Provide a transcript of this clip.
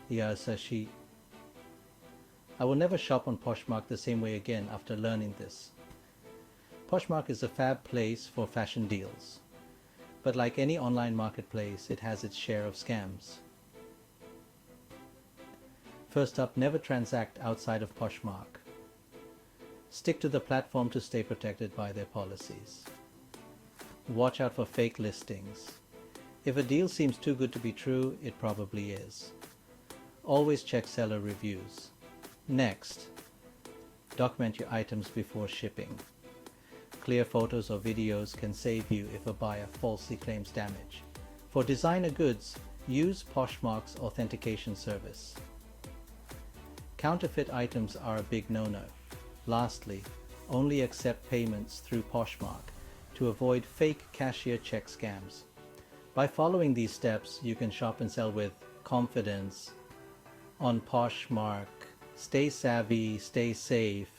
Yasashi. I will never shop on Poshmark the same way again after learning this. Poshmark is a fab place for fashion deals, but like any online marketplace, it has its share of scams. First up, never transact outside of Poshmark. Stick to the platform to stay protected by their policies. Watch out for fake listings. If a deal seems too good to be true, it probably is. Always check seller reviews. Next, document your items before shipping. Clear photos or videos can save you if a buyer falsely claims damage. For designer goods, use Poshmark's authentication service. Counterfeit items are a big no-no. Lastly, only accept payments through Poshmark to avoid fake cashier check scams. By following these steps, you can shop and sell with confidence on Poshmark. Stay savvy, stay safe,